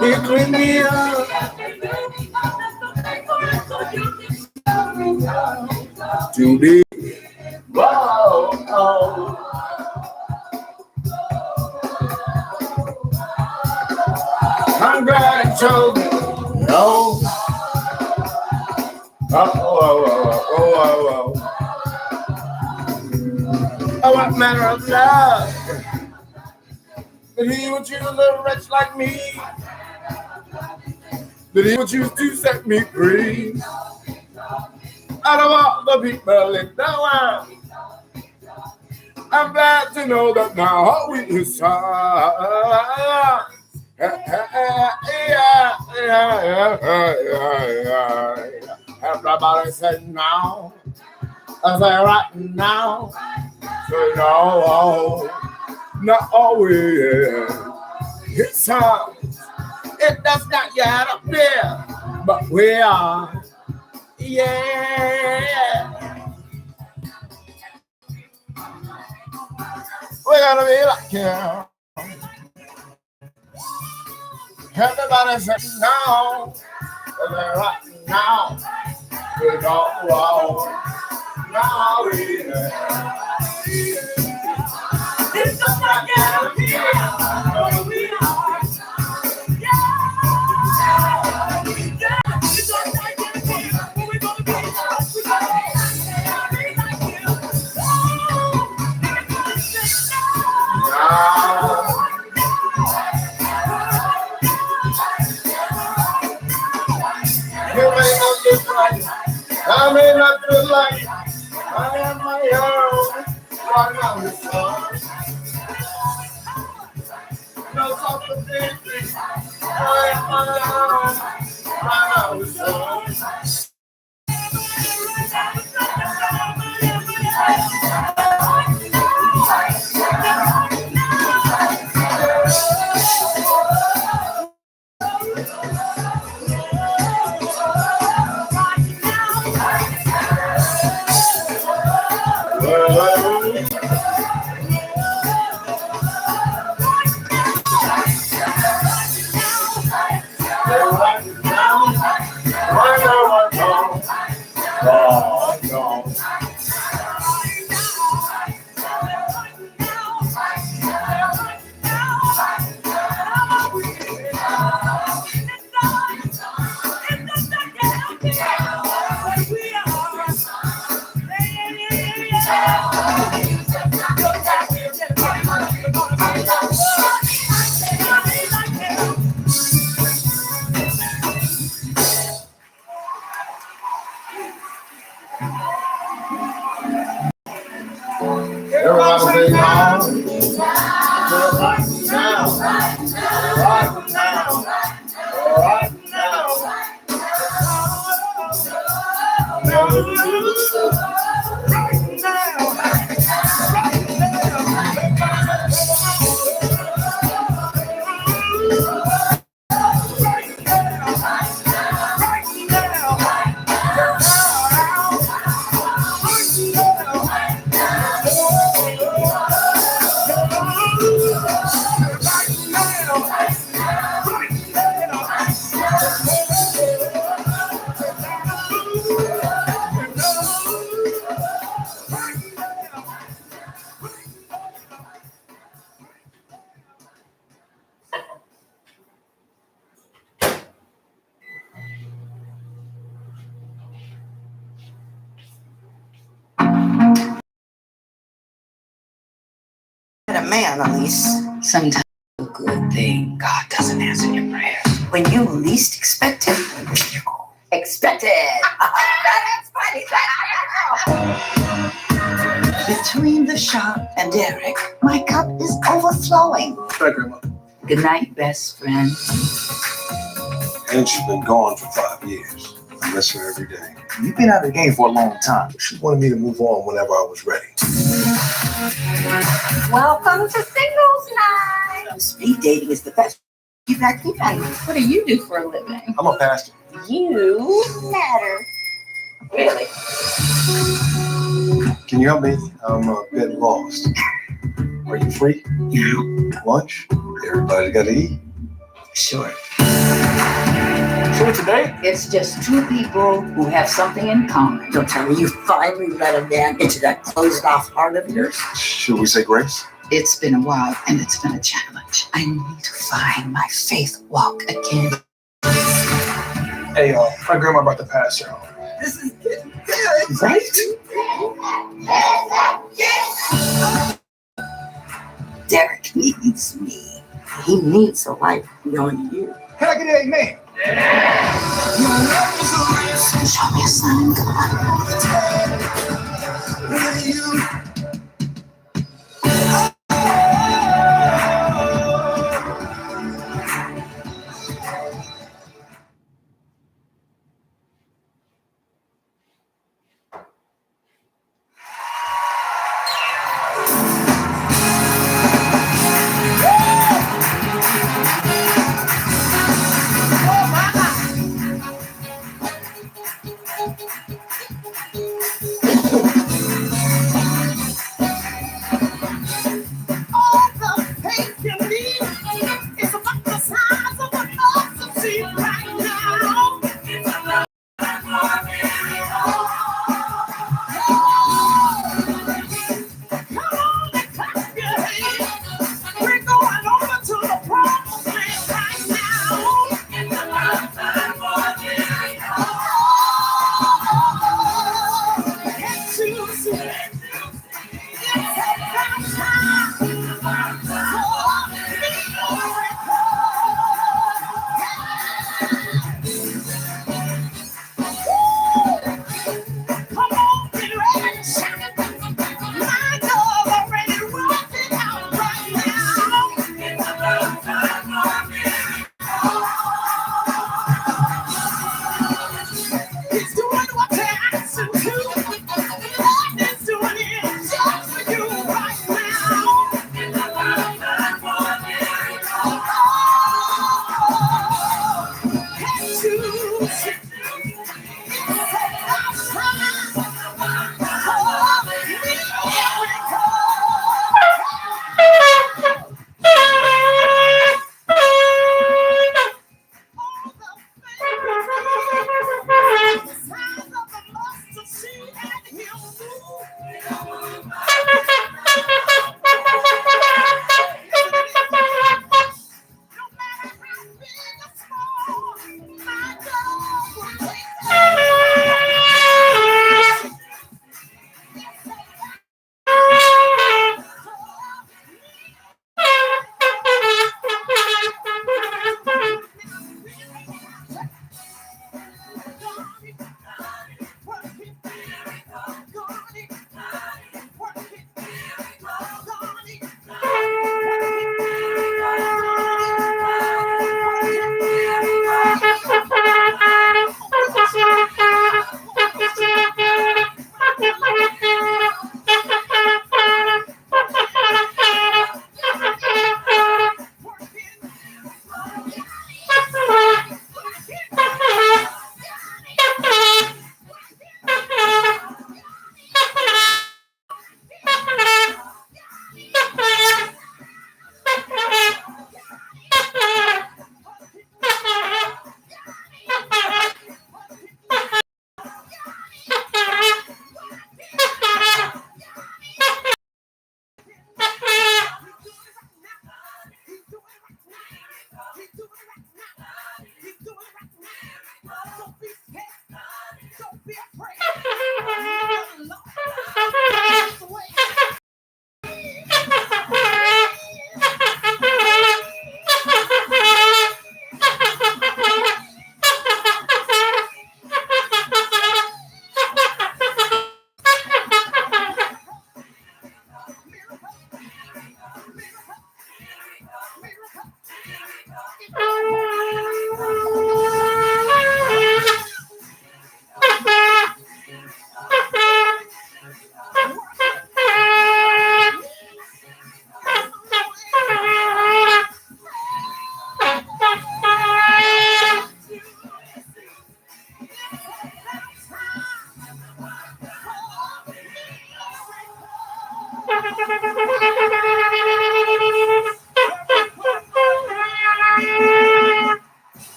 He cleaned me up. To be. Whoa, oh. I'm glad I told you. No. Oh, what manner of love that he would choose a wretch like me, that he would choose to set me free out of all the people in the world. I'm glad to know that now we his son. Everybody say now. I say right now. So no, not always. His son. It does not yet appear, but we are. Yeah. We're gonna be like him. Everybody say no. Right now. We don't roll. Now we this does not get appear, but we are. Yeah. It does not get appear, but we're gonna be I may not feel like I am my own. Right now, the sun. No self-defense. I am my own. Right now, the sun. A man, Elise. Sometimes a good thing. God doesn't answer your prayers. When you least expect it, expect it. That's funny. Between the shop and Eric, my cup is overflowing. Hi, Grandma. Good night, best friend. And she's been gone for 5 years. I miss her every day. You've been out of the game for a long time. She wanted me to move on whenever I was ready. Welcome to singles night. Speed dating is the best. You back in. What do you do for a living? I'm a pastor. You matter. Really? Can you help me? I'm a bit lost. Are you free? Yeah. Lunch? Everybody got to eat. Sure. So what's today? It's just two people who have something in common. Don't tell me you finally let a man into that closed-off heart of yours. Should we say grace? It's been a while and it's been a challenge. I need to find my faith walk again. Hey, my grandma about to pass out. This is getting good. Right? Derek needs me. He needs a life beyond you. Can I get an amen? Show me a sign, God.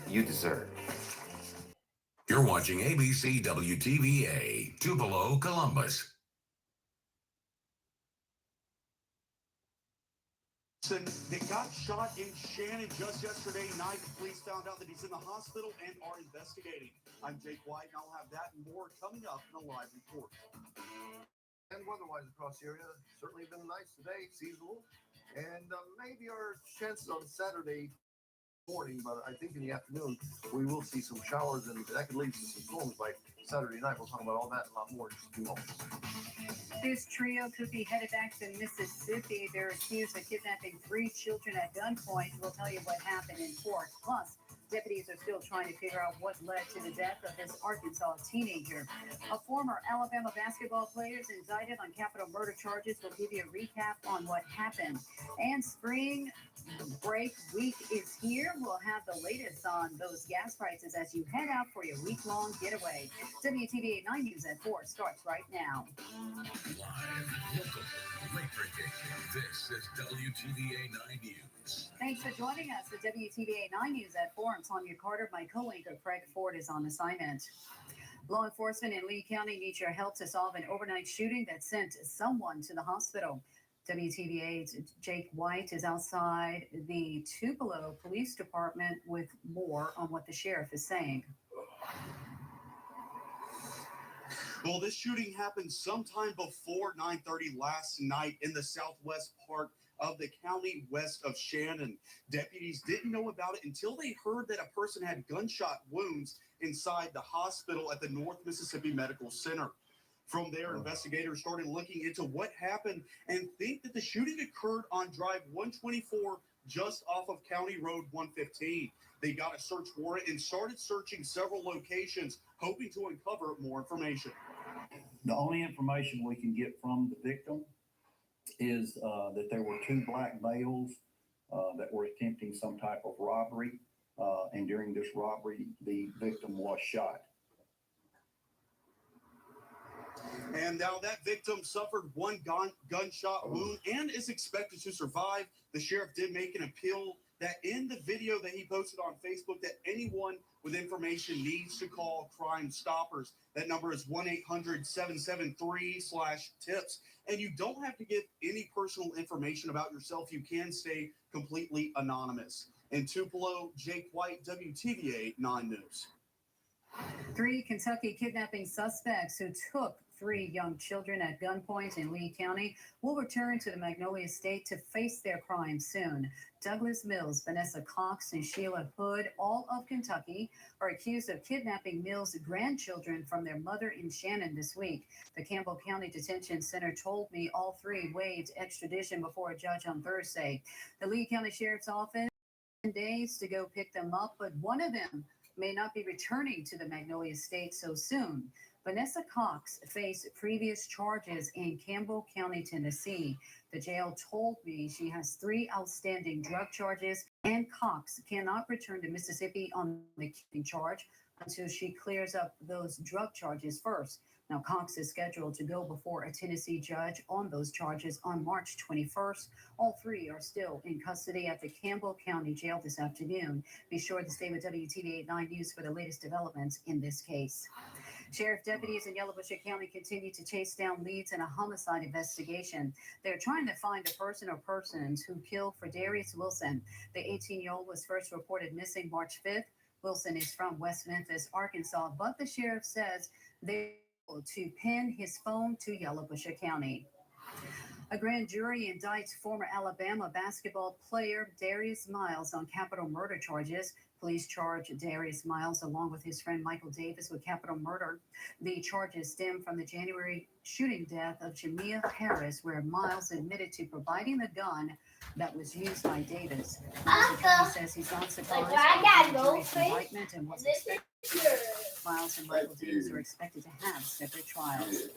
You deserve. You're watching ABC WTVA, Tupelo, Columbus. That got shot in Shannon just yesterday night. The police found out that he's in the hospital and are investigating. I'm Jake White, and I'll have that and more coming up in a live report. And weather-wise across the area, certainly been nice today, seasonal, and maybe our chances on Saturday morning, but I think in the afternoon we will see some showers, and that could lead to some storms by Saturday night. We'll talk about all that and a lot more in just a few moments. This trio could be headed back to Mississippi. They're accused of kidnapping 3 children at gunpoint. We'll tell you what happened in court. Plus, deputies are still trying to figure out what led to the death of this Arkansas teenager. A former Alabama basketball player is indicted on capital murder charges. We'll give you a recap on what happened. And spring break week is here. We'll have the latest on those gas prices as you head out for your week-long getaway. WTVA 9 News at 4 starts right now. Live, local, late-breaking. This is WTVA 9 News. Thanks for joining us at WTVA 9 News at 4. I'm Sonia Carter. My co-anchor Craig Ford is on assignment. Law enforcement in Lee County needs your help to solve an overnight shooting that sent someone to the hospital. WTVA's Jake White is outside the Tupelo Police Department with more on what the sheriff is saying. Well, this shooting happened sometime before 9:30 last night in the southwest part of the county west of Shannon. Deputies didn't know about it until they heard that a person had gunshot wounds inside the hospital at the North Mississippi Medical Center. From there, investigators started looking into what happened and think that the shooting occurred on Drive 124 just off of County Road 115. They got a search warrant and started searching several locations, hoping to uncover more information. The only information we can get from the victim is that there were 2 black males that were attempting some type of robbery. And during this robbery, the victim was shot. And now that victim suffered 1 gunshot wound and is expected to survive. The sheriff did make an appeal that in the video that he posted on Facebook that anyone with information needs to call Crime Stoppers. That number is 1-800-773-TIPS. And you don't have to give any personal information about yourself. You can stay completely anonymous. In Tupelo, Jake White, WTVA 9 News. 3 Kentucky kidnapping suspects who took 3 young children at gunpoint in Lee County will return to the Magnolia State to face their crimes soon. Douglas Mills, Vanessa Cox, and Sheila Hood, all of Kentucky, are accused of kidnapping Mills' grandchildren from their mother in Shannon this week. The Campbell County Detention Center told me all 3 waived extradition before a judge on Thursday. The Lee County Sheriff's Office days to go pick them up, but one of them may not be returning to the Magnolia State so soon. Vanessa Cox faced previous charges in Campbell County, Tennessee. The jail told me she has 3 outstanding drug charges, and Cox cannot return to Mississippi on the kidnapping charge until she clears up those drug charges first. Now, Cox is scheduled to go before a Tennessee judge on those charges on March 21st. All 3 are still in custody at the Campbell County Jail this afternoon. Be sure to stay with WTVA 9 News for the latest developments in this case. Sheriff deputies in Yellowbusha County continue to chase down leads in a homicide investigation. They're trying to find the person or persons who killed Fredarius Wilson. The 18-year-old was first reported missing March 5th. Wilson is from West Memphis, Arkansas, but the sheriff says they're able to pin his phone to Yellowbusha County. A grand jury indicts former Alabama basketball player Darius Miles on capital murder charges. Police charge Darius Miles along with his friend Michael Davis with capital murder. The charges stem from the January shooting death of Jamia Harris, where Miles admitted to providing the gun that was used by Davis. The attorney says he's not surprised by the jury's indictment and was expected. Miles and Michael Davis are expected to have separate trials.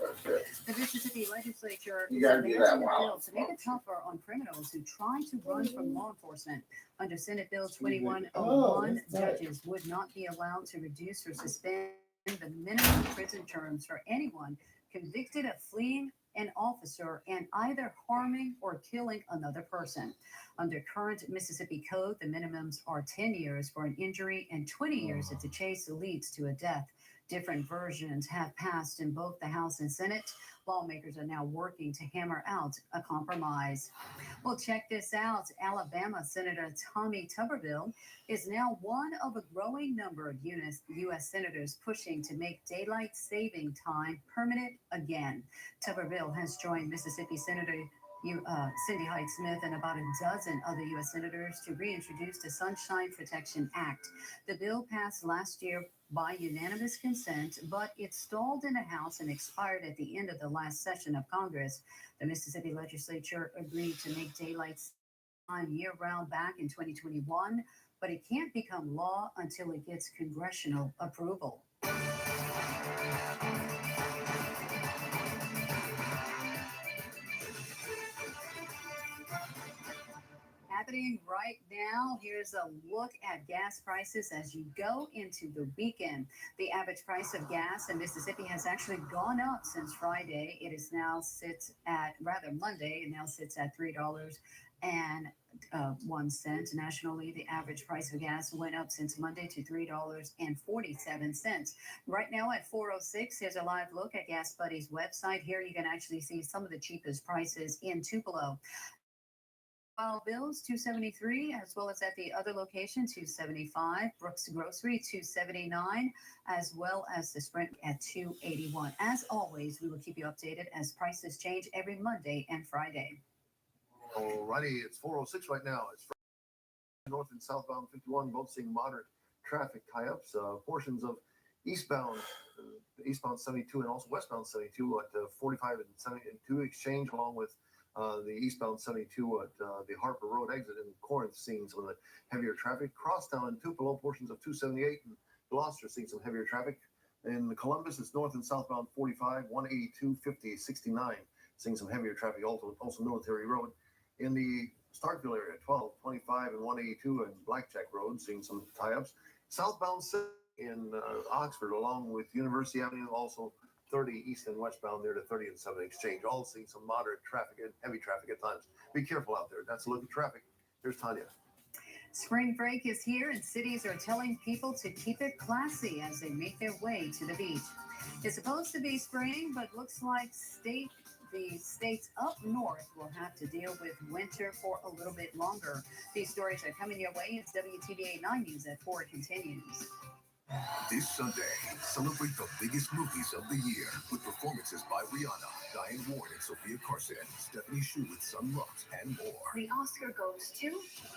The Mississippi legislature is advancing a bill to make it tougher on criminals who try to run from law enforcement. Under Senate Bill 2101, judges would not be allowed to reduce or suspend the minimum prison terms for anyone convicted of fleeing an officer and either harming or killing another person. Under current Mississippi code, the minimums are 10 years for an injury and 20 years if the chase leads to a death. Different versions have passed in both the House and Senate. Lawmakers are now working to hammer out a compromise. Well, check this out. Alabama Senator Tommy Tuberville is now one of a growing number of U.S. senators pushing to make daylight saving time permanent again. Tuberville has joined Mississippi Senator Cindy Hyde-Smith and about a dozen other U.S. senators to reintroduce the Sunshine Protection Act. The bill passed last year by unanimous consent, but it stalled in the House and expired at the end of the last session of Congress. The Mississippi legislature agreed to make daylight time year-round back in 2021, but it can't become law until it gets congressional approval. Happening right now, here's a look at gas prices as you go into the weekend. The average price of gas in Mississippi has actually gone up since Friday. It is now Monday, it now sits at $3.01. Nationally, the average price of gas went up since Monday to $3.47. Right now at 4:06, here's a live look at Gas Buddy's website. Here you can actually see some of the cheapest prices in Tupelo. Bills $2.73, as well as at the other location $2.75. Brooks Grocery $2.79, as well as the Sprint at $2.81. As always, we will keep you updated as prices change every Monday and Friday. Alrighty, it's 4:06 right now. It's north and southbound 51, both seeing moderate traffic tie-ups. Portions of eastbound 72 and also westbound 72 at 45 and 72 exchange, along with the eastbound 72 at the Harper Road exit in Corinth, seeing some of the heavier traffic. Crosstown and Tupelo, portions of 278 and Gloucester seeing some heavier traffic. In Columbus, it's north and southbound 45, 182, 50, 69, seeing some heavier traffic. Also Military Road. In the Starkville area, 12, 25, and 182 and Blackjack Road, seeing some tie-ups. Southbound in Oxford, along with University Avenue, also 30 east and westbound there to 30 and 7 exchange, all seeing some moderate traffic and heavy traffic at times. Be careful out there. That's a look at traffic. Here's Tanya. Spring break is here, and cities are telling people to keep it classy as they make their way to the beach. It's supposed to be spring, but looks like the states up north will have to deal with winter for a little bit longer. These stories are coming your way. It's WTVA 9 News at 4 continues. This Sunday, celebrate the biggest movies of the year with performances by Rihanna, Diane Ward and Sophia Carson, Stephanie Shu with Sun Lux, and more. The Oscar goes to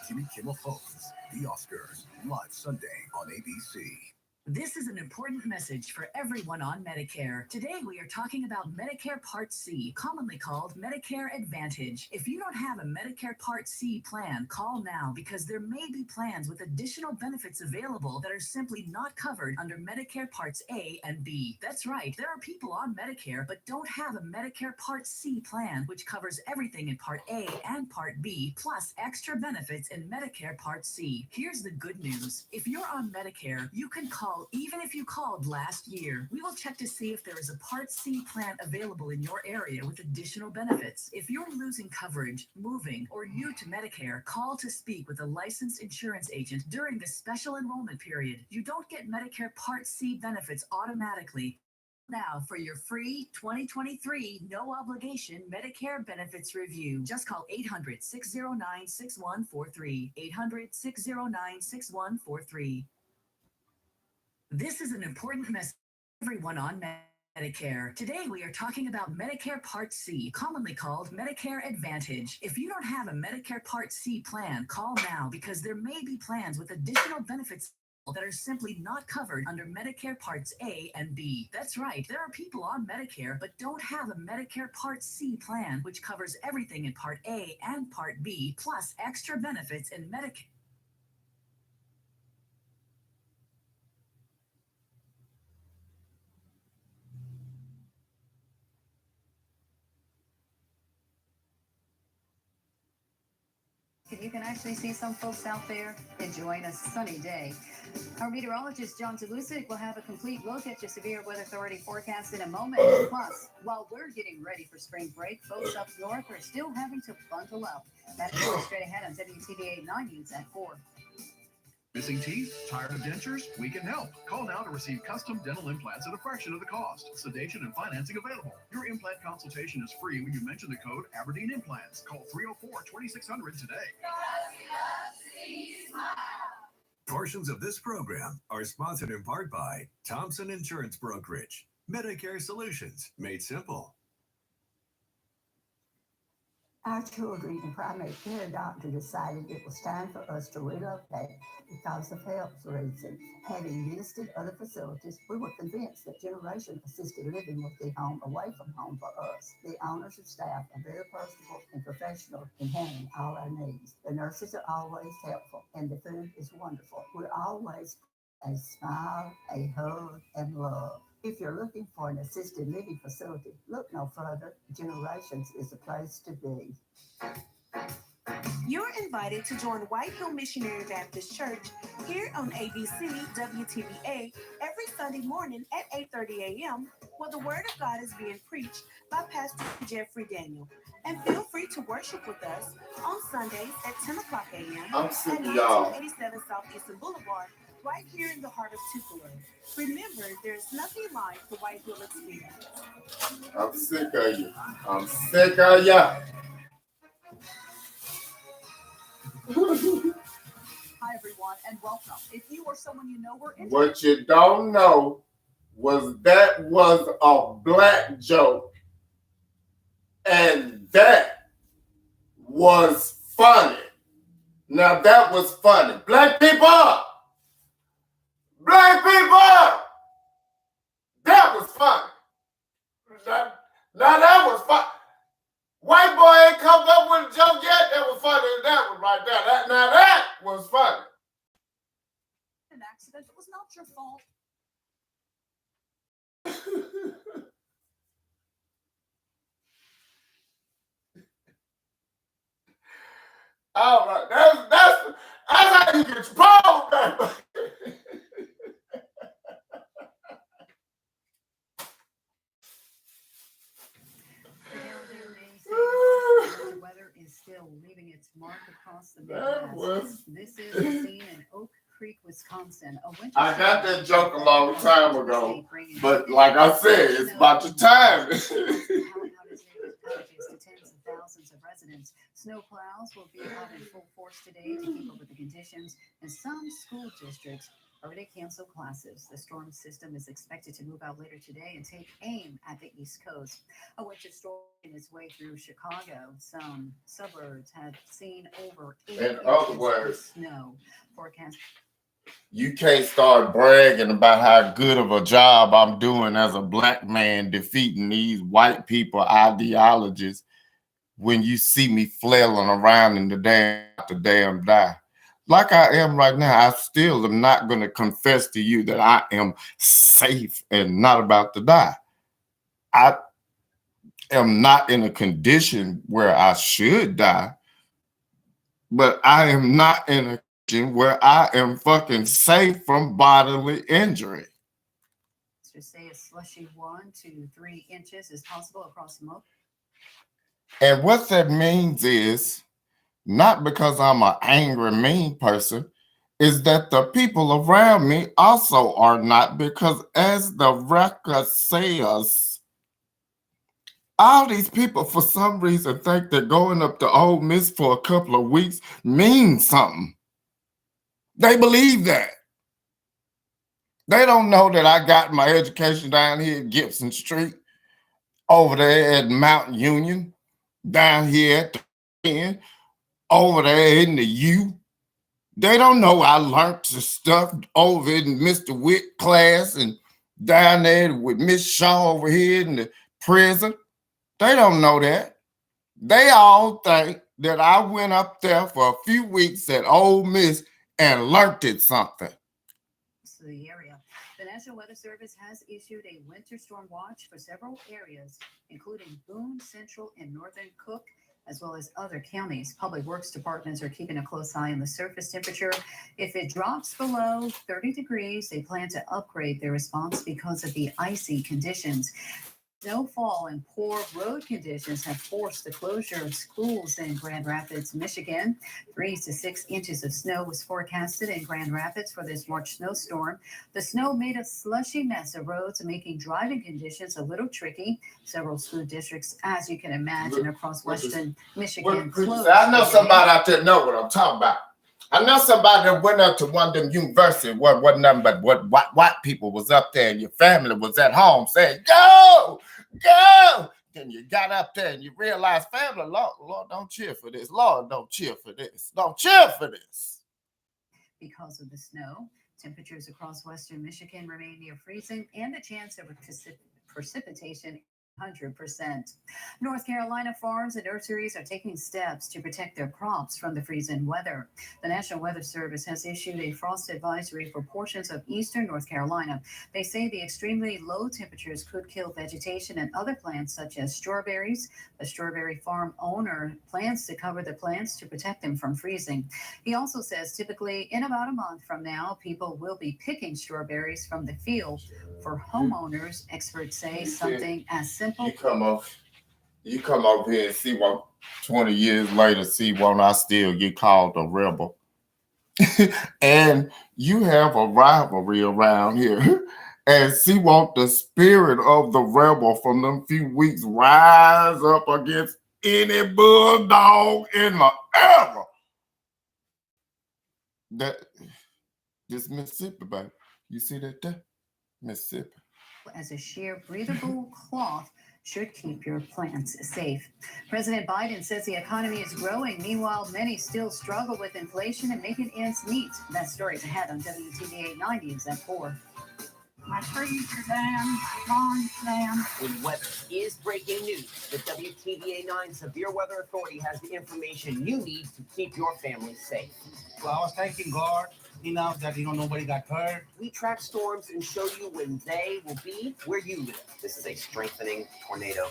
Jimmy Kimmel hosts The Oscars, live Sunday on ABC. This is an important message for everyone on Medicare. Today, we are talking about Medicare Part C, commonly called Medicare Advantage. If you don't have a Medicare Part C plan, call now because there may be plans with additional benefits available that are simply not covered under Medicare Parts A and B. That's right, there are people on Medicare but don't have a Medicare Part C plan, which covers everything in Part A and Part B, plus extra benefits in Medicare Part C. Here's the good news. If you're on Medicare, you can call even if you called last year. We will check to see if there is a Part C plan available in your area with additional benefits. If you're losing coverage, moving, or new to Medicare, call to speak with a licensed insurance agent during the special enrollment period. You don't get Medicare Part C benefits automatically. Now for your free 2023 no obligation Medicare benefits review. Just call 800-609-6143. 800-609-6143. This is an important message for everyone on Medicare. Today, we are talking about Medicare Part C, commonly called Medicare Advantage. If you don't have a Medicare Part C plan, call now because there may be plans with additional benefits that are simply not covered under Medicare Parts A and B. That's right, there are people on Medicare but don't have a Medicare Part C plan, which covers everything in Part A and Part B, plus extra benefits in Medicare. You can actually see some folks out there enjoying a sunny day. Our meteorologist, John Zalusic, will have a complete look at your severe weather authority forecast in a moment. Plus, while we're getting ready for spring break, folks up north are still having to bundle up. That is straight ahead on WTVA 9 News at 4. Missing teeth? Tired of dentures? We can help. Call now to receive custom dental implants at a fraction of the cost. Sedation and financing available. Your implant consultation is free when you mention the code Aberdeen Implants. Call 304-2600 today. Portions of this program are sponsored in part by Thompson Insurance Brokerage. Medicare Solutions made simple. Our children and primary care doctor decided it was time for us to relocate because of health reasons. Having visited other facilities, we were convinced that Generation Assisted Living was the home away from home for us. The owners and staff are very personable and professional in handling all our needs. The nurses are always helpful and the food is wonderful. We're always a smile, a hug, and love. If you're looking for an assisted living facility, look no further. Generations is the place to be. You're invited to join White Hill Missionary Baptist Church here on ABC WTVA every Sunday morning at 8:30 a.m. where the Word of God is being preached by Pastor Jeffrey Daniel. And feel free to worship with us on Sundays at 10 o'clock a.m. I'm sick at of y'all. 1987 Southeastern Boulevard, right here in the heart of Tupelo. Remember, there's nothing like the White Hill experience. I'm sick of you. I'm sick of ya. Hi, everyone, and welcome. If you or someone you know were interested. What you don't know was that was a black joke. And that was funny. Now that was funny. Black people! Black people! That was funny. Now that was funny. White boy ain't come up with a joke yet. That was funny. That was right there. Now that was funny. An accident. It was not your fault. All right. That's how you get spoiled, man. The weather is still leaving its mark across the Midwest. This is the scene in Oak Creek, Wisconsin. I got that joke a long time ago, but like I said, it's about the time. To tens of thousands of residents. Snow plows will be out in full force today to keep up with the conditions, and some school districts already canceled classes. The storm system is expected to move out later today and take aim at the East Coast. A winter storm in its way through Chicago. Some suburbs have seen over 8 In other words, of snow. Forecast. You can't start bragging about how good of a job I'm doing as a black man defeating these white people ideologies when you see me flailing around in the damn die. Like I am right now, I still am not going to confess to you that I am safe and not about to die. I am not in a condition where I should die, but I am not in a condition where I am fucking safe from bodily injury. To say a slushy 1 to 3 inches is possible across most. And what that means is, not because I'm an angry, mean person, is that the people around me also are not, because as the record says, all these people for some reason think that going up to Ole Miss for a couple of weeks means something. They believe that. They don't know that I got my education down here at Gibson Street, over there at Mount Union, down here at the end, over there in the U. They don't know I learned the stuff over in Mr. Witt class and down there with Miss Shaw over here in the prison. They don't know that. They all think that I went up there for a few weeks at Ole Miss and learned it something. To the area. The National Weather Service has issued a winter storm watch for several areas, including Boone, Central, and Northern Cook, as well as other counties. Public Works departments are keeping a close eye on the surface temperature. If it drops below 30 degrees, they plan to upgrade their response because of the icy conditions. Snowfall and poor road conditions have forced the closure of schools in Grand Rapids, Michigan. 3 to 6 inches of snow was forecasted in Grand Rapids for this March snowstorm. The snow made a slushy mess of roads, making driving conditions a little tricky. Several school districts, as you can imagine, across western Michigan closed. I know somebody out there know what I'm talking about. I know somebody that went up to one of them universities, wasn't nothing but what white people was up there, and your family was at home saying, go, go. Then you got up there and you realized, family, Lord, don't cheer for this. Lord, don't cheer for this. Don't cheer for this. Because of the snow, temperatures across western Michigan remain near freezing, and the chance of precipitation 100%. North Carolina farms and nurseries are taking steps to protect their crops from the freezing weather. The National Weather Service has issued a frost advisory for portions of eastern North Carolina. They say the extremely low temperatures could kill vegetation and other plants such as strawberries. The strawberry farm owner plans to cover the plants to protect them from freezing. He also says typically in about a month from now, people will be picking strawberries from the field. For homeowners, experts say something as simple. You come over here and see what 20 years later, see won't I still get called a rebel. And you have a rivalry around here. And see won't the spirit of the rebel from them few weeks rise up against any bulldog in the ever. This Mississippi, baby. You see that there? Mississippi. As a sheer breathable cloth should keep your plants safe. President Biden says the economy is growing. Meanwhile, many still struggle with inflation and making ends meet. That story is ahead on WTVA 90 at 4. My trees are down, my lawn's down. When weather is breaking news, the WTVA 9 Severe Weather Authority has the information you need to keep your family safe. Well, I was thanking God enough that nobody got hurt. We track storms and show you when they will be where you live. This is a strengthening tornado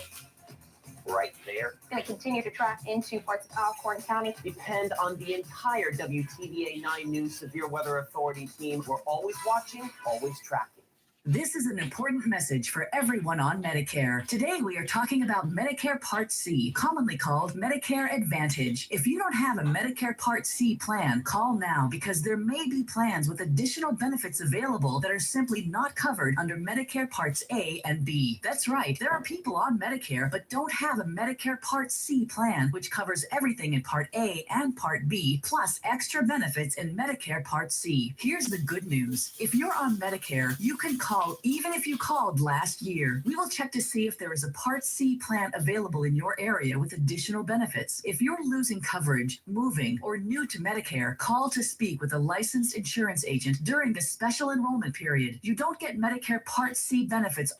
right there. Going to continue to track into parts of Alcorn County. Depend on the entire WTVA 9 News Severe Weather Authority team. We're always watching, always tracking. This is an important message for everyone on Medicare. Today, we are talking about Medicare Part C, commonly called Medicare Advantage. If you don't have a Medicare Part C plan, call now because there may be plans with additional benefits available that are simply not covered under Medicare Parts A and B. That's right, there are people on Medicare but don't have a Medicare Part C plan, which covers everything in Part A and Part B, plus extra benefits in Medicare Part C. Here's the good news. If you're on Medicare, you can call even if you called last year. We will check to see if there is a Part C plan available in your area with additional benefits. If you're losing coverage, moving, or new to Medicare, call to speak with a licensed insurance agent during the special enrollment period. You don't get Medicare Part C benefits,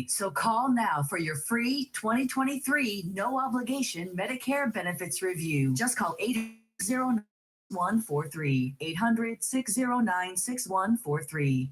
so call now for your free 2023 no obligation Medicare benefits review. Just call 800-6143, 800-609-6143.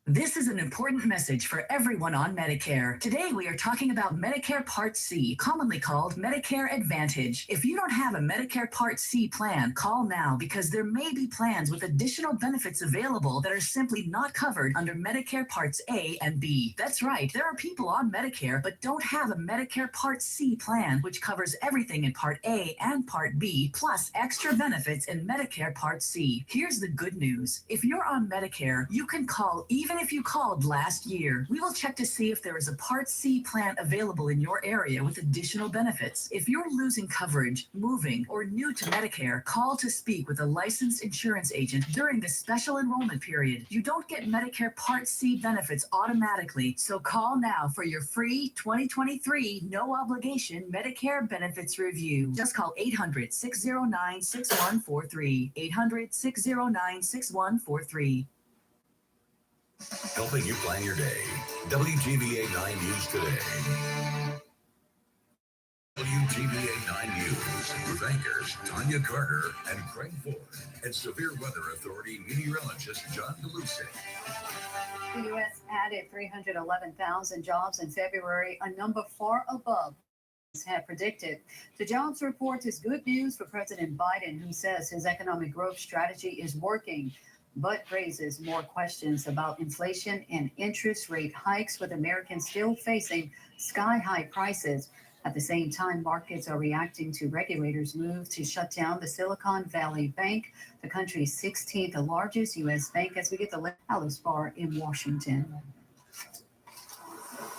This is an important message for everyone on Medicare. Today, we are talking about Medicare Part C, commonly called Medicare Advantage. If you don't have a Medicare Part C plan, call now because there may be plans with additional benefits available that are simply not covered under Medicare Parts A and B. That's right, there are people on Medicare but don't have a Medicare Part C plan, which covers everything in Part A and Part B, plus extra benefits in Medicare Part C. Here's the good news. If you're on Medicare, you can call even if you called last year. We will check to see if there is a Part C plan available in your area with additional benefits. If you're losing coverage, moving, or new to Medicare, call to speak with a licensed insurance agent during the special enrollment period. You don't get Medicare Part C benefits automatically, so call now for your free 2023 no obligation Medicare benefits review. Just call 800-609-6143, 800-609-6143. Helping you plan your day. WTVA 9 News Today. WTVA 9 News with anchors Tanya Carter and Craig Ford and Severe Weather Authority meteorologist John DeLuce. The U.S. added 311,000 jobs in February, a number far above had predicted. The jobs report is good news for President Biden, who says his economic growth strategy is working, but raises more questions about inflation and interest rate hikes, with Americans still facing sky-high prices. At the same time, markets are reacting to regulators' move to shut down the Silicon Valley Bank, the country's 16th largest U.S. bank, as we get the Alice Barr in Washington.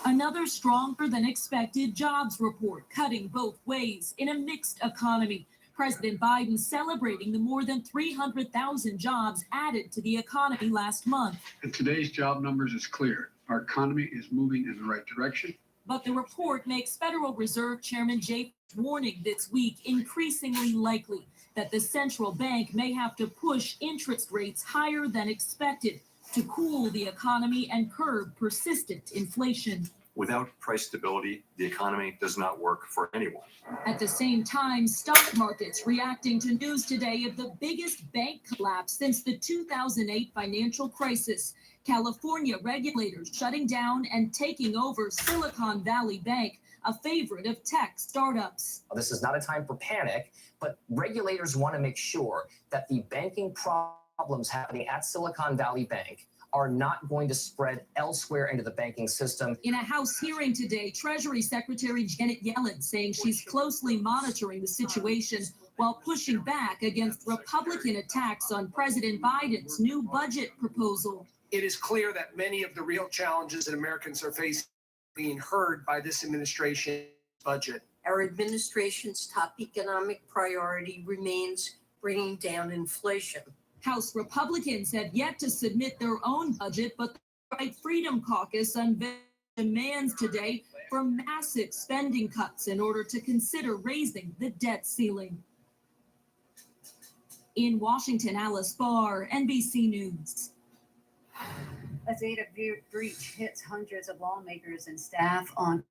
Another stronger than expected jobs report, cutting both ways in a mixed economy. President Biden celebrating the more than 300,000 jobs added to the economy last month. And today's job numbers is clear. Our economy is moving in the right direction. But the report makes Federal Reserve Chairman Jay warning this week increasingly likely that the central bank may have to push interest rates higher than expected to cool the economy and curb persistent inflation. Without price stability, the economy does not work for anyone. At the same time, stock markets reacting to news today of the biggest bank collapse since the 2008 financial crisis. California regulators shutting down and taking over Silicon Valley Bank, a favorite of tech startups. This is not a time for panic, but regulators want to make sure that the banking problems happening at Silicon Valley Bank are not going to spread elsewhere into the banking system. In a House hearing today, Treasury Secretary Janet Yellen saying she's closely monitoring the situation while pushing back against Republican attacks on President Biden's new budget proposal. It is clear that many of the real challenges that Americans are facing are being heard by this administration's budget. Our administration's top economic priority remains bringing down inflation. House Republicans have yet to submit their own budget, but the Right Freedom Caucus unveiled demands today for massive spending cuts in order to consider raising the debt ceiling. In Washington, Alice Barr, NBC News. As data breach hits hundreds of lawmakers and staff on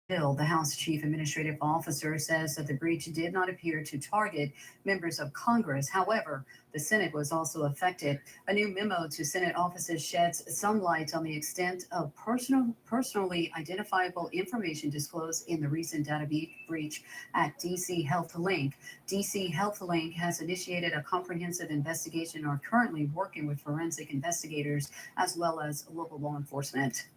Hill, the House Chief Administrative Officer says that the breach did not appear to target members of Congress. However, The Senate was also affected. A new memo to Senate offices sheds some light on the extent of personally identifiable information disclosed in the recent data breach at DC Health Link. DC Health Link has initiated a comprehensive investigation and are currently working with forensic investigators as well as local law enforcement.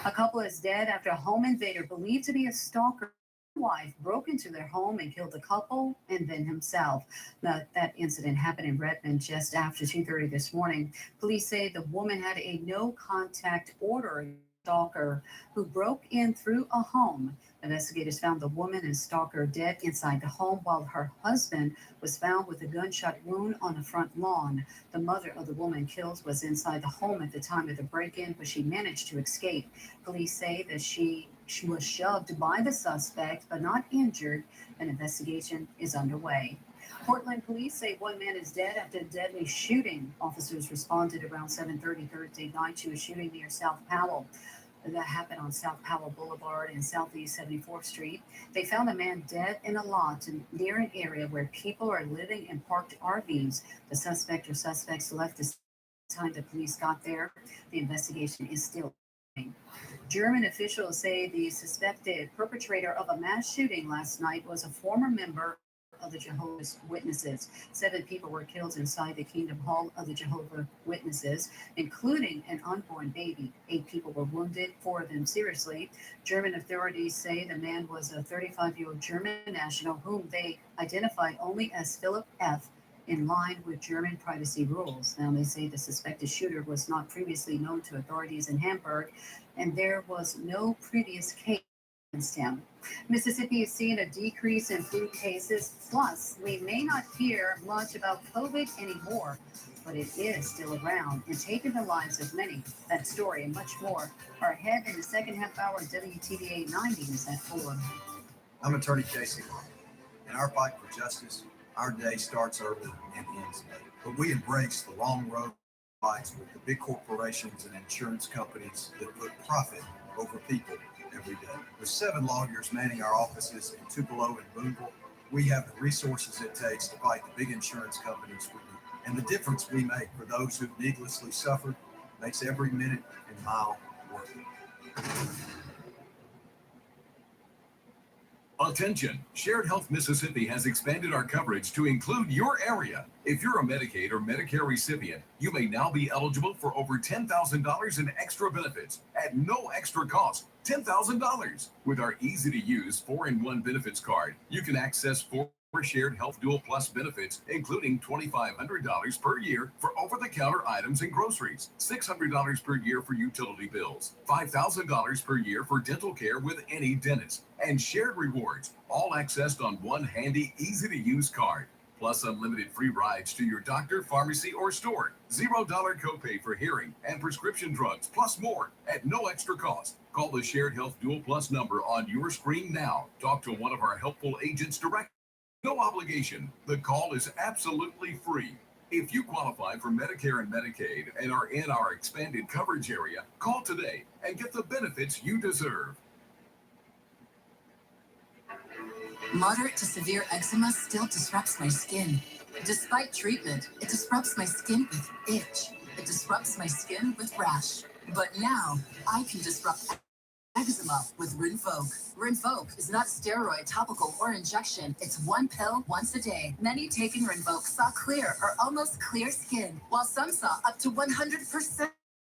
A couple is dead after a home invader believed to be a stalker wife broke into their home and killed the couple and then himself. That incident happened in Redmond just after 2:30 this morning. Police say the woman had a no-contact order stalker who broke in through a home. Investigators found the woman and stalker dead inside the home while her husband was found with a gunshot wound on the front lawn. The mother of the woman killed was inside the home at the time of the break-in, but she managed to escape. Police say that she was shoved by the suspect but not injured. An investigation is underway. Portland police say one man is dead after a deadly shooting. Officers responded around 7:30 Thursday night to a shooting near South Powell. That happened on South Powell Boulevard and Southeast 74th Street. They found a man dead in a lot near an area where people are living in parked RVs. The suspect or suspects left the time the police got there. The investigation is still ongoing. German officials say the suspected perpetrator of a mass shooting last night was a former member of the Jehovah's Witnesses. 7 people were killed inside the Kingdom Hall of the Jehovah's Witnesses, including an unborn baby. 8 people were wounded, 4 of them seriously. German authorities say the man was a 35-year-old German national whom they identified only as Philip F., in line with German privacy rules. Now, they say the suspected shooter was not previously known to authorities in Hamburg, and there was no previous case against him. Mississippi is seeing a decrease in flu cases. Plus, we may not hear much about COVID anymore, but it is still around and taking the lives of many. That story and much more are ahead in the second half hour of WTVA 90 is at 4. I'm attorney Casey Long. In our fight for justice, our day starts early and ends late. But we embrace the long road fights with the big corporations and insurance companies that put profit over people every day. With 7 lawyers manning our offices in Tupelo and Boonville, we have the resources it takes to fight the big insurance companies we need. And the difference we make for those who've needlessly suffered makes every minute and mile worth it. Attention! Shared Health Mississippi has expanded our coverage to include your area. If you're a Medicaid or Medicare recipient, you may now be eligible for over $10,000 in extra benefits at no extra cost. $10,000! With our easy-to-use 4-in-1 benefits card, you can access 4 Shared Health Dual Plus benefits, including $2,500 per year for over-the-counter items and groceries, $600 per year for utility bills, $5,000 per year for dental care with any dentist, and shared rewards, all accessed on one handy, easy-to-use card. Plus unlimited free rides to your doctor, pharmacy, or store. $0 copay for hearing and prescription drugs, plus more at no extra cost. Call the Shared Health Dual Plus number on your screen now. Talk to one of our helpful agents directly. No obligation. The call is absolutely free. If you qualify for Medicare and Medicaid and are in our expanded coverage area, call today and get the benefits you deserve. Moderate to severe eczema still disrupts my skin. Despite treatment, it disrupts my skin with itch. It disrupts my skin with rash. But now, I can disrupt eczema with Rinvoq. Rinvoq is not a steroid, topical, or injection. It's one pill once a day. Many taking Rinvoq saw clear or almost clear skin, while some saw up to 100%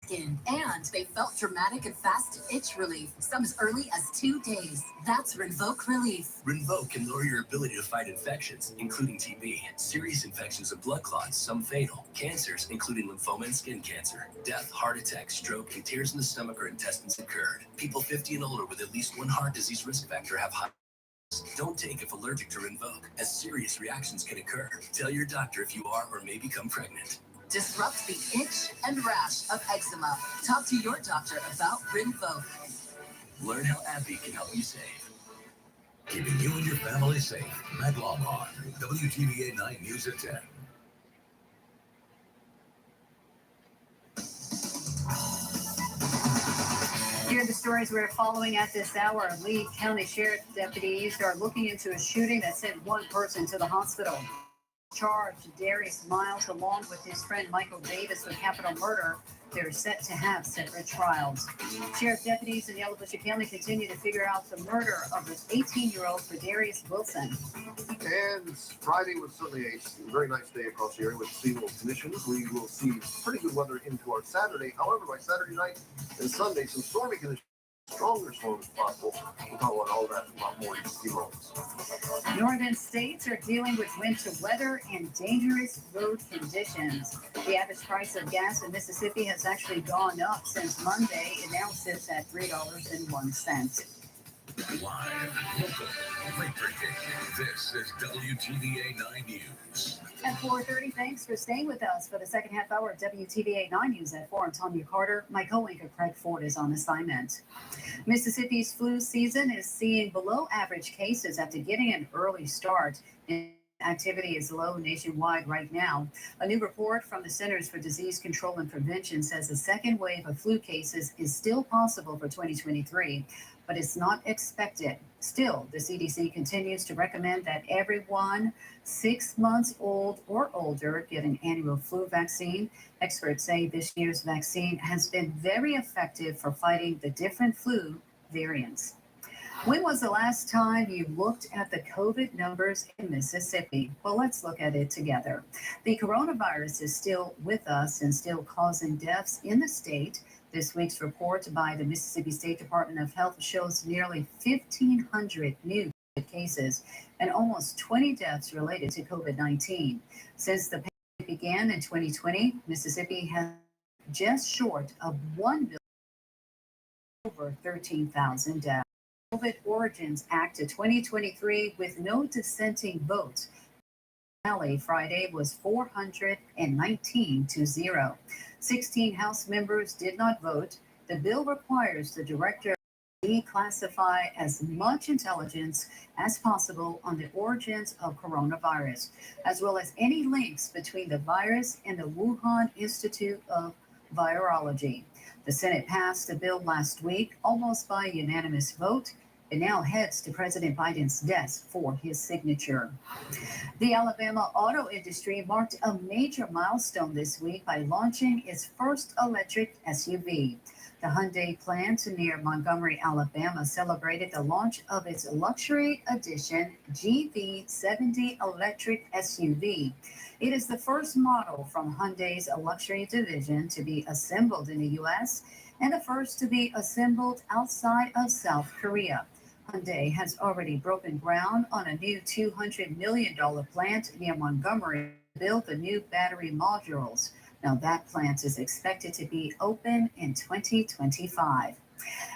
skin. And they felt dramatic and fast itch relief, some as early as 2 days. That's Rinvoq Relief. Rinvoq can lower your ability to fight infections, including TB, serious infections of blood clots, some fatal, cancers, including lymphoma and skin cancer, death, heart attack, stroke, and tears in the stomach or intestines occurred. People 50 and older with at least one heart disease risk factor have high. Don't take if allergic to Rinvoq, as serious reactions can occur. Tell your doctor if you are or may become pregnant. Disrupt the itch and rash of eczema. Talk to your doctor about Rinvoq. Learn how AbbVie can help you save. Keeping you and your family safe. Matt Longhorn, WTVA 9 News at 10. Here are the stories we're following at this hour. Lee County Sheriff deputies are looking into a shooting that sent one person to the hospital. charged, Darius Miles, along with his friend Michael Davis, with capital murder. They're set to have separate trials. Sheriff deputies in Yalobusha County continue to figure out the murder of the 18-year-old Darius Wilson. And Friday was certainly a very nice day across the area with seasonal conditions. We will see pretty good weather into our Saturday. However, by Saturday night and Sunday, some stormy conditions. Stronger storms possible. We'll talk about all that and a lot more in a few moments. Northern states are dealing with winter weather and dangerous road conditions. The average price of gas in Mississippi has actually gone up since Monday. It now sits at $3.01. Live, local, late-breaking. This is WTVA 9 News. At 4:30, thanks for staying with us for the second half hour of WTVA 9 News at 4. I'm Tanya Carter. My co-anchor Craig Ford is on assignment. Mississippi's flu season is seeing below average cases after getting an early start. Activity is low nationwide right now. A new report from the Centers for Disease Control and Prevention says a second wave of flu cases is still possible for 2023, but it's not expected. Still, the CDC continues to recommend that everyone 6 months old or older get an annual flu vaccine. Experts say this year's vaccine has been very effective for fighting the different flu variants. When was the last time you looked at the COVID numbers in Mississippi? Well, let's look at it together. The coronavirus is still with us and still causing deaths in the state. This week's report by the Mississippi State Department of Health shows nearly 1,500 new cases and almost 20 deaths related to COVID-19. Since the pandemic began in 2020, Mississippi has just short of 1 billion, over 13,000 deaths. COVID Origins Act of 2023 with no dissenting votes. Tally Friday was 419 to 0. 16 House members did not vote. The bill requires the director to declassify as much intelligence as possible on the origins of coronavirus, as well as any links between the virus and the Wuhan Institute of Virology. The Senate passed the bill last week, almost by unanimous vote. It now heads to President Biden's desk for his signature. The Alabama auto industry marked a major milestone this week by launching its first electric SUV. The Hyundai plant near Montgomery, Alabama, celebrated the launch of its luxury edition GV70 electric SUV. It is the first model from Hyundai's luxury division to be assembled in the U.S. and the first to be assembled outside of South Korea. Hyundai has already broken ground on a new $200 million plant near Montgomery to build the new battery modules. Now that plant is expected to be open in 2025.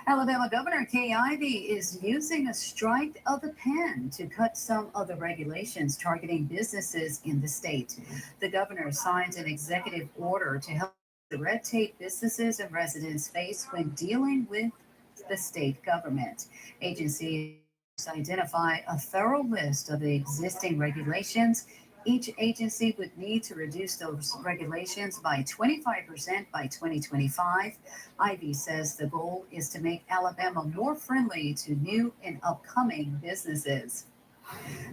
Alabama Governor Kay Ivey is using a strike of the pen to cut some of the regulations targeting businesses in the state. The governor signed an executive order to help the red tape businesses and residents face when dealing with the state government. Agencies identify a thorough list of the existing regulations. Each agency would need to reduce those regulations by 25% by 2025. Ivey says the goal is to make Alabama more friendly to new and upcoming businesses.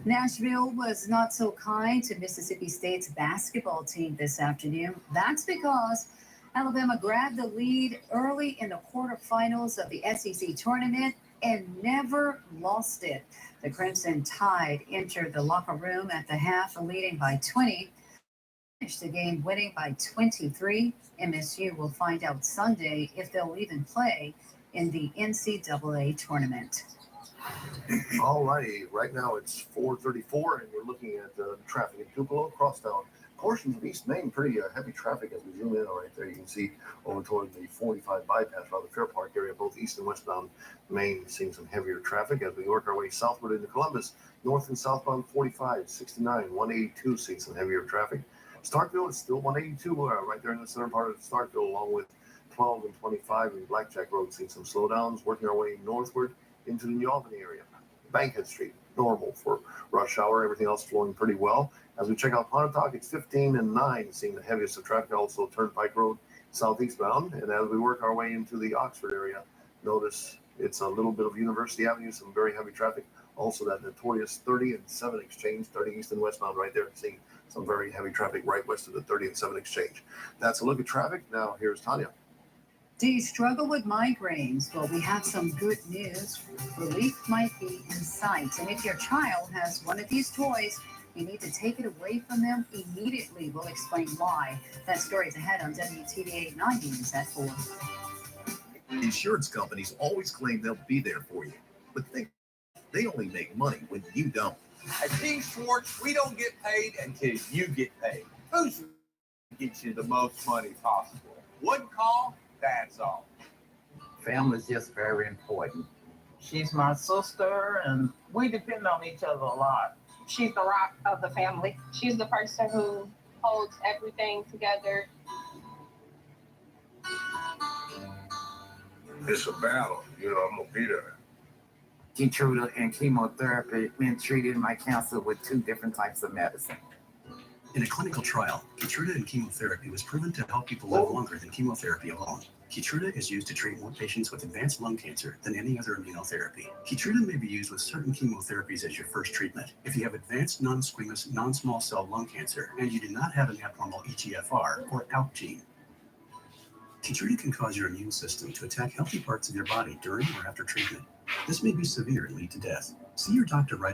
Nashville was not so kind to Mississippi State's basketball team this afternoon. That's because Alabama grabbed the lead early in the quarterfinals of the SEC tournament and never lost it. The Crimson Tide entered the locker room at the half, leading by 20. Finished the game winning by 23. MSU will find out Sunday if they'll even play in the NCAA tournament. All righty, right now it's 4:34, and we're looking at traffic in Tupelo, crosstown. Portions of East Main, pretty heavy traffic as we zoom in right there. You can see over toward the 45 bypass around the Fair Park area, both east and westbound Main, seeing some heavier traffic as we work our way southward into Columbus. North and southbound 45, 69, 182, seeing some heavier traffic. Starkville is still 182 right there in the southern part of Starkville, along with 12 and 25 in Blackjack Road, seeing some slowdowns. Working our way northward into the New Albany area. Bankhead Street, normal for rush hour. Everything else flowing pretty well. As we check out Pontotoc, it's 15 and 9, seeing the heaviest of traffic. Also Turnpike Road, southeastbound. And as we work our way into the Oxford area, notice it's a little bit of University Avenue, some very heavy traffic. Also that notorious 30 and 7 exchange, 30 east and westbound right there, seeing Some very heavy traffic right west of the 30 and 7 exchange. That's a look at traffic. Now here's Tanya. Do you struggle with migraines? Well, we have some good news. Relief might be in sight. And if your child has one of these toys, you need to take it away from them immediately. We'll explain why. That story's ahead on WTVA 90 News at 4. Insurance companies always claim they'll be there for you, but they only make money when you don't. At King Schwartz, we don't get paid until you get paid. Who's gets you the most money possible? One call, that's all. Family's just very important. She's my sister, and we depend on each other a lot. She's the rock of the family. She's the person who holds everything together. It's a battle, I'm gonna be there. Keytruda and chemotherapy been treating my cancer with 2 different types of medicine. In a clinical trial, Keytruda and chemotherapy was proven to help people live longer than chemotherapy alone. Keytruda is used to treat more patients with advanced lung cancer than any other immunotherapy. Keytruda may be used with certain chemotherapies as your first treatment. If you have advanced non-squamous, non-small cell lung cancer and you do not have an abnormal EGFR or ALK gene, Keytruda can cause your immune system to attack healthy parts of your body during or after treatment. This may be severe and lead to death. See your doctor right